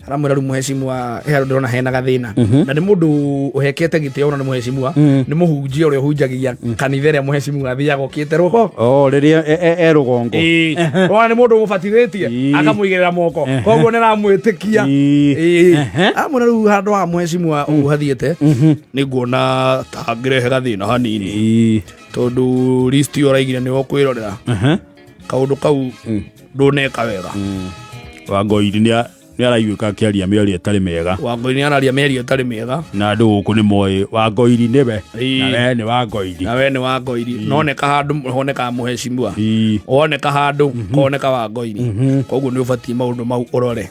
aramwira muheshimiwa he ndona hena gathina na ni mundu uhekete gitio na muheshimiwa ni muhunjia uria hunjagia kanitha ria muheshimiwa athiaga okite rugo riria rugongo ona ni mundu mubatithitie akamuigirira moko koguo ni ramwitikia amuna ru handu ha muheshimiwa uhathiete ni nguona ta ngirehe gathina hanini tondu list uraigire ni okwirorera kaundu kau nduneka wega Wangũiri ni araiguĩka akĩaria mĩario ĩtarĩ mĩega. Wangũiri ni araria mĩario ĩtarĩ mĩega. Na andũ gũkũ nĩ moĩ Wangũiri nĩwe. Na we nĩ Wangũiri. Na we nĩ Wangũiri. Noneka handũ honeka muheshimiwa. Oneka handũ koneka Wangũiri. Koguo nĩ ũbatiĩ maũndũ mau ũrore.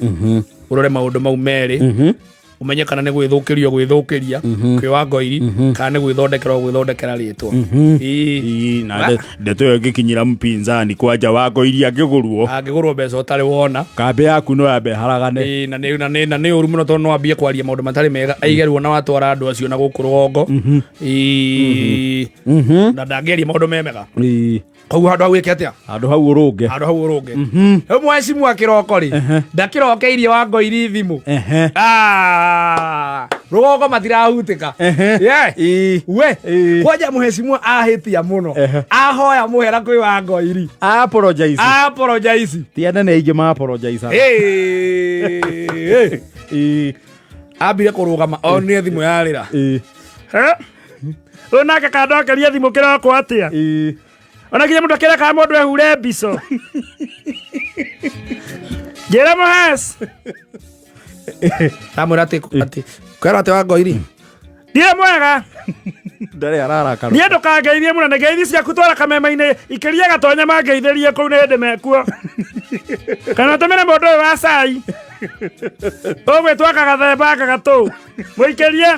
Ũrore maũndũ mau merĩ. Umenye kana nĩ gwĩthũkĩria kwĩ Wangũiri kana nĩ gwĩthondekera rĩtwa. Na ndeto ĩyo ĩgĩkinyĩra mpinzani kwanja Wangũiri angĩgũrwo mbeca ũtarĩ wona kambe yaku no yambe haragane. Na nĩ ũru mũno tondũ no ambie kwaria maũndũ matarĩ mega aigerwo na watwara andũ acio na gũkũ rũgongo na ndangĩaria maũndũ memega. Koguo handũ hau ĩke atĩa? Handũ hau ũrũnge. Rĩu muheshimiwa kĩroko rĩ ndakĩrokeirie Wangũiri thimũ rũgongo matirahutĩka we kwanja muheshimiwa ahĩtia mũno ahoya mũhera kwĩ Wangũiri apologize ti anene aingĩ ma apologize ambire kũrũgama o nĩ thimũ yarĩra rĩu nake kandokeria thimũ kĩroko atĩa ona kinya mũndũ akĩreka mũndũ ehure mbico njĩra Mũhes amwĩra atĩ kwĩra atĩ Wangũiri ndirĩ mwega ndarĩ ararakara niĩ ndũkangeithie mũno nĩ ngeithi ciaku twara kamema-inĩ ikĩria gatonya mangeithĩrie kũu nĩ hĩndĩ mekuo kana tũmĩre mũndũ ũyũ wa cai ũgwĩtwo akagathemba akagatũ mũikĩrie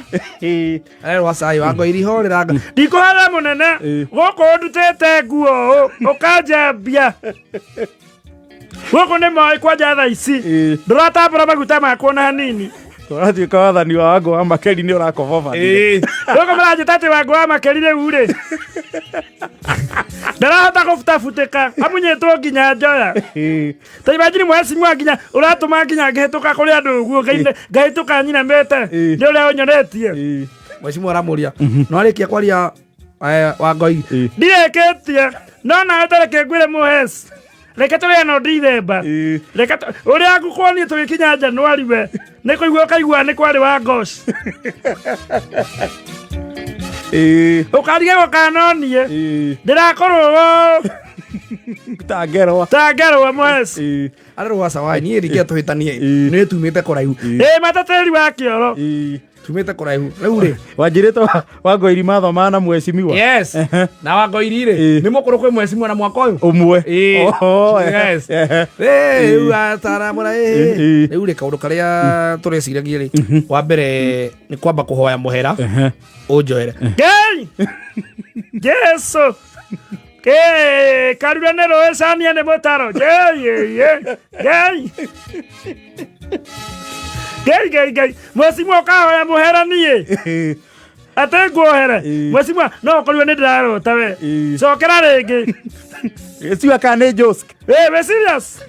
arerwo cai Wangũiri horera ndikũhara mũnene gũkũ ndutĩte nguo ũkanjambia gũkũ nĩ moĩ kwanja thaa ici ndũratambũra maguta makwo na hanini tũratuĩka wathani wa Wangũ wa Makeri nĩ ũrakobobanire gũkũ mũranjĩta atĩ Wangũ wa Makeri rĩu rĩ ndarahota gũbutabutĩka amunyĩtwo nginya njoya ta imagine muheshimiwa nginya ũratũma nginya ngĩhĩtũka kũrĩ andũ ũguo ngahĩtũka nyinamĩte nĩ ũrĩa ũnyonetie. Muheshimiwa aramũria no arĩkia kwaria Wangũiri ndirĩkĩtie no nawe tareke ngwĩre Mũhes reke tũrĩa no ndithemba reke ũrĩa ngũkuonie tũgĩkinya Januari we nĩ kũigua ũkaigua nĩ kwarĩ Wangũci ũkarige gũkanonie ndĩrakorwo tangerwo Mũhes arerwo cawai niĩ rĩkia tũhĩtanie nĩ tumĩte kũraihu matatĩri wa kĩoro tumĩte kũraihu rĩu rĩ wanjĩrĩtwo Wangũiri mathoma na muheshimiwa na Wangũiri rĩ nĩ mũkũrũ kwĩ muheshimiwa na mwaka ũyũ ũmwe rĩu ataramũra rĩu rĩ kaũndũ karĩa tũreciragia rĩ wa mbere nĩ kwamba kũhoya mũhera ũnjoere Ngai Jesu karura nĩ rũĩ cania nĩ mũtaro Ngai muheshimiwa ũkahoya mũhera niĩ atĩ nguohere muheshimiwa no ũkorirwo nĩ ndĩrarota we cokera rĩngĩ gĩciwa kana nĩ Josk we serious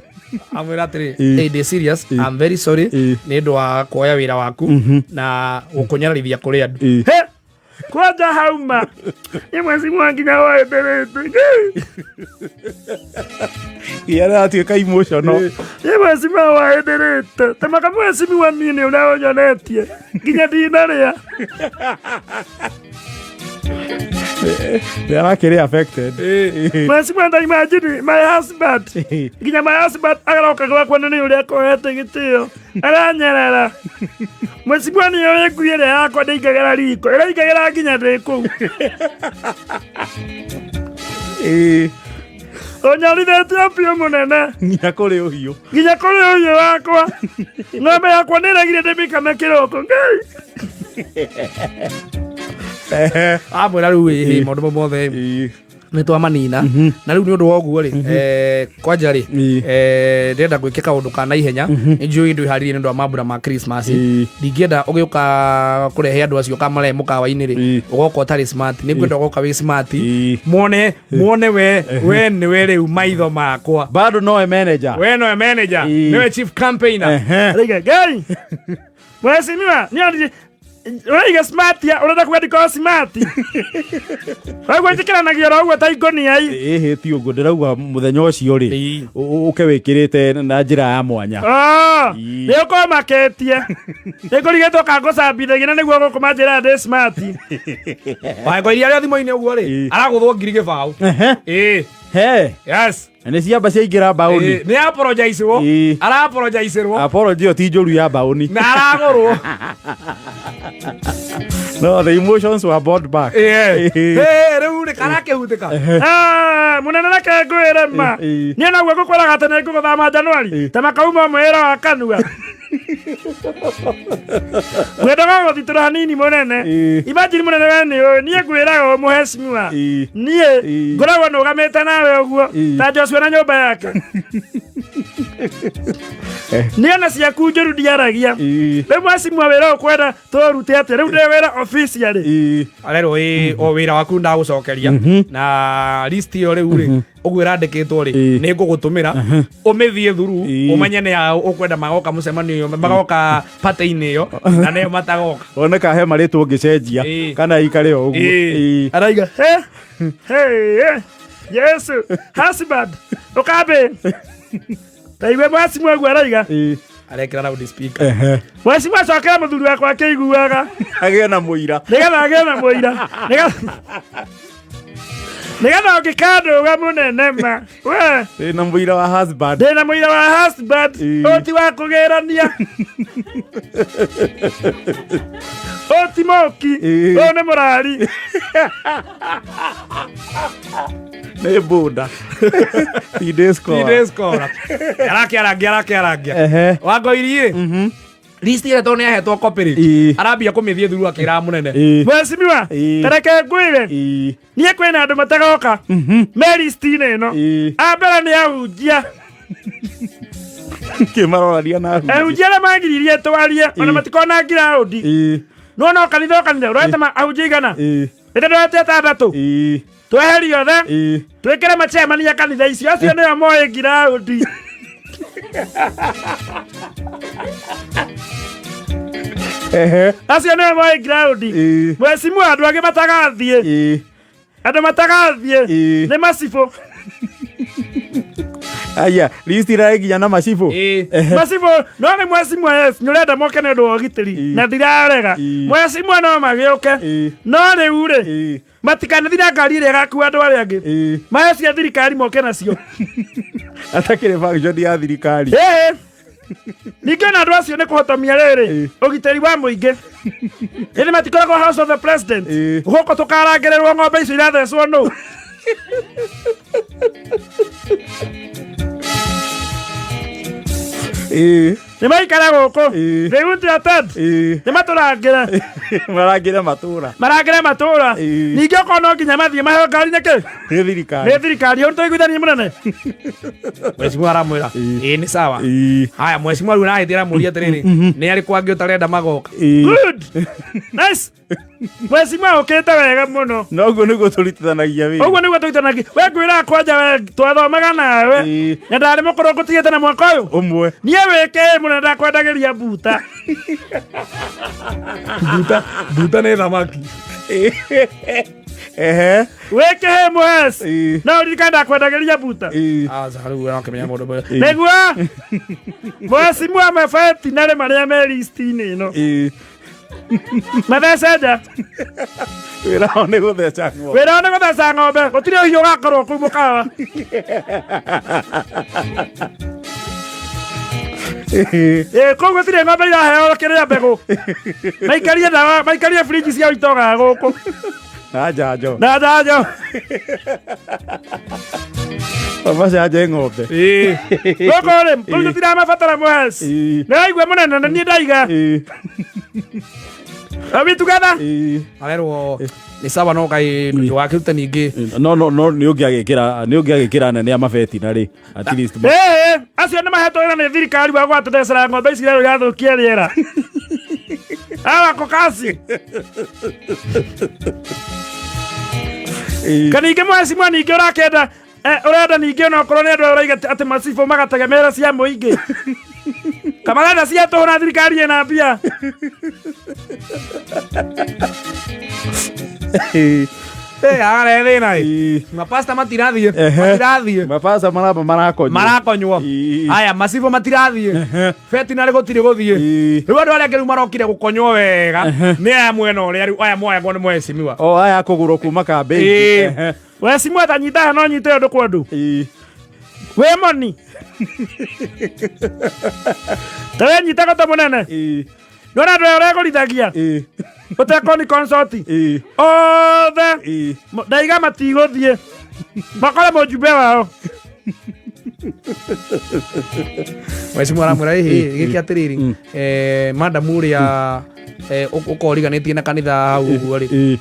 amwĩra atĩrĩ ndĩ serious I'm very sorry nĩ ũndũ wa kuoya wĩra waku na gũkũnyararithia kũrĩ andũ kwanja hauma nĩ muheshimiwa nginya waenderete aratuĩka emotional nĩ muheshimiwa waenderete temaka muheshimiwa niĩ nĩ ũrĩa ũnyonetie nginya ndinarĩa they are actually affected. Muheshimiwa nda imagine my husband nginya my husband agaroka gwakwa nĩ ũrĩa kohete gĩtĩo aranyerera muheshimiwa nĩ ũrĩa ngui ĩrĩa yakwa ndĩingagĩra riko ĩraingagĩra nginya ndĩ kũu ũnyarithĩtio biũ mũnene nginya kũrĩ ũhiũ wakwa ng'ombe yakwa nĩ ĩregire ndĩmĩkame kĩroko Ngai amwĩra rĩu maũndũ mothe nä twamanina na rä u nä å ndå wa å guo rä kwanja rä ndärenda gwä kä kaå ndå ka naihenya nä njå ndå harä nä ndå wa mambura ma ndingä enda å gä å ka kå rehe andå acio kamarehe må kawa-inä rä å goka å tarä nä ngwenda å goka wä muone we nä we rä u maitho makwa bado nowe manager we nowe manager nä we chief campaigner Gai mwesimiwa nä Uraiga smart ya urenda kwandika smart. Wagwa njikiranagia ro uguo ta ikonia ii ti uguo ndirauga muthenya ucio ri uke wikirite na njira ya mwanya ni uko maketie ni kurigetwo kango cambithagia na niguo gukuma njira ndi smart wagwa iria ria thimo-ini uguo ri araguthwo ngiri gibau he yes ni ciamba ciaingira mbauni ni apologize wo ara apologize ro apology o ti njuru ya mbauni na aragorwo no the emotions were brought back riu ri karake hutika munene na kengwire ma ni na guo gukwaraga tene nguthama Januari ta makauma mwera wa kanua Wedaga guthitura hanini munene imagine munene wene nie ngwiraga muheshimiwa nie ngoragwo nugamite nawe uguo ta Joshua na nyumba yake nie na ciaku njuru ndiaragia riu mweshimiwa wira ukwenda turute atia riu ndi wira officially arero o wira waku ndagucokeria na list yo riu ri uguo irandikitwo ri ni ngugutumira umithie thuru umenye ni ukwenda magoka mucemanio magoka pate-ini yo na ne matagoka one ka he maritwo ngicenjia kana ikare o uguo araiga hey Yesu husband ukabe taiwe basi mwagu araiga arekera na speaker wasi macokera muthuri wakwa akiguaga agie na muira Nega ukikado uga munene ma we na muira wa husband oti wa kugerania oti moki one morari ne buda ideskora arakia wangoirie list ile tone ahetwo copy arambia kumithie thuru akira munene mweshimiwa tareke ngwire nie kwena andu matagoka me list ino ambera ni ahunjia kimarorania na ahunjia na magiririe twarie ona matikona ground no kanitha ureta ahunjia igana ende ndwete tandatu tweheri othe twikire macemania kanitha icio acio nio moe ground acio nio moe ground mweshimiwa andu angi matagathie ni macifo aya list iraginya na macifo no ni mweshimiwa yes nyurenda moke ni ndu wa gitiri na ndirarega mweshimiwa no magiuke no riu ri matikanathira ngari ire gakua andu aria angi macio thirikari moke nacio atakire function ya thirikari Nikana andu acio ni kuhotomia riri ugiteri wa muingi indi matikoragwo house of the president guko tukarangererwo ng'ombe icio irathecwo no ni maikara guku riu tiated ni maturangira matura ningi okono nginya mathie maheo ngari niki ni thirikari on toiguithania munene mweshimiwa aramwira ni sawa haya mweshimiwa riu nahitira muria atiriri ni ari kwangi utarenda magoka good nice mweshimiwa ukite wega muno noguo niguo turitithanagia wi we ngwira kwanja we twathomaga nawe na ndari mukuru ngutigite na mwaka uyu umwe nie wike munene ndakwendagiria buta ni thamaki wike he muhes na uririkana ndakwendagiria buta riu nakimenya mundu mwe niguo mweshimiwa mabeti nari maria me list-ini ino mathecenja wira o ni gutheca ng'ombe gutiri uhiu ugakorwo kuu mukawa koguo tiri ng'ombe iraheo kiria mbegu maikarie friji cia itoga guku na njanjo amacanje ng'ombe gukuri kuu tutira mabatara muhes niraigua munene na nie ndaiga Are we together? arerwo nĩ sawa no kaĩ nĩ wakĩrute ningĩ no nĩ ũngĩagĩkĩra nene amabeti na rĩ at least acio nĩ mahetwo wĩra nĩ thirikari wa gwatũthecera ng'ombe ici rero yathũkia rĩera wako kaci kaningĩ mwecimwa ningĩ ũrakenda ũrenda ningĩ onokorwo nĩ andũ ũraiga atĩ macibũ magategemera cia mũingĩ kamarenda cia tũhũ na thirikari ĩna mbia agare thĩna mapasta matirathiĩ mapasta marakonywo aya macibũ matirathiĩ betinarĩ gũtirĩ gũthiĩ rĩu andũ arĩa angĩ rĩu marokire gũkonywo wega nĩ aya mwena ũrĩa rĩu aya moyagwo nĩ mwecimiwa aya kũgũrwo kuma kambĩ wecimwa tanyita no nyite ũndũ kwa ũndũ wĩ moni tawe nyitaga ta mũnene ndona andũ ũrĩa ũgũrithagia ũtekoni consult othe ndaiga matigũthiĩ makore mũjumbe wao mwecimwa aramwĩra ĩhĩ gĩkĩ atĩrĩrĩ madamu ũrĩa ũkoriganĩtie na kanitha hau ũguo rĩ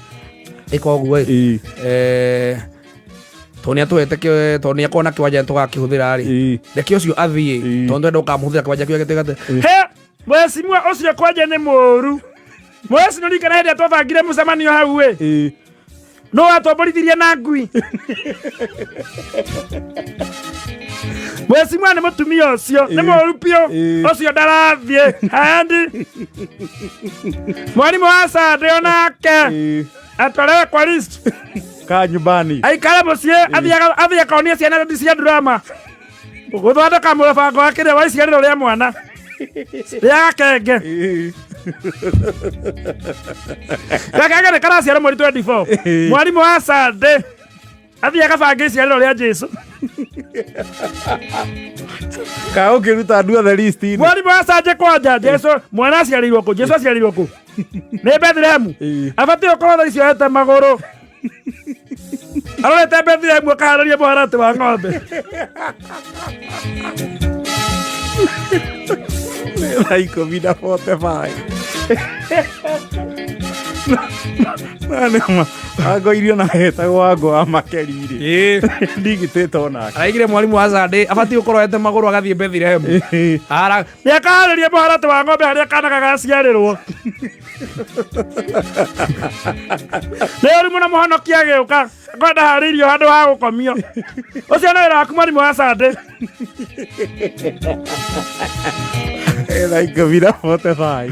ĩka ũguo tondũ nĩatũhete tondũ nĩakorwo na kĩwanja tũgakĩhũthĩra rĩ reke ũcio athiĩ tondũ ndwenda ũkamũhũthĩra kĩwanja kĩu gĩtĩgatĩ mwecimwa ũcio kwanja nĩ mũũru mweci nũririkana hĩndĩ ĩrĩa twabangire mũcemanio hau no watwamborithirie na ngui mwecimwa nĩ mũtumia ũcio nĩ mũũru biũ ũcio ndarathiĩ handi mwarimũ wa Sunday onake atwarewe kwa list ka nyumbani aikare mũciĩ athiĩ akaonie ciana cia drama gũthondeka mũbango wa kĩrĩa wa iciarĩro rĩa mwana rĩa gakenge gakenge nĩ karaciara mweri 24 mwarimũ wa Sunday athiĩ akabange iciarĩro rĩa Jesũ ka ũkĩruta andũ othe list-inĩ mwarimũ wa Sunday kwanja Jesũ mwana aciarĩirwo kũ Jesũ aciarĩirwo kũ nĩ Bethlehem abatiĩ gũkorwo thaa icio ete magũrũ arorete Bethlehem akaharĩria mũharatĩ wa ng'ombe like vida 45 ago irio na hetagwo wango wa makerire ndigitĩtwo nake araigire mwarimũ wa Sunday abatiĩ gũkorwo ete magũrũ agathiĩ Bethlehem nĩakaharĩria mũharatĩ wa ng'ombe harĩa kana gagaciarĩrwo rĩu rĩmwe na mũhonokia agĩũka kwenda harĩirio handũ ha gũkomio ũcio nĩ wĩra waku mwarimũ wa Sunday like vida 45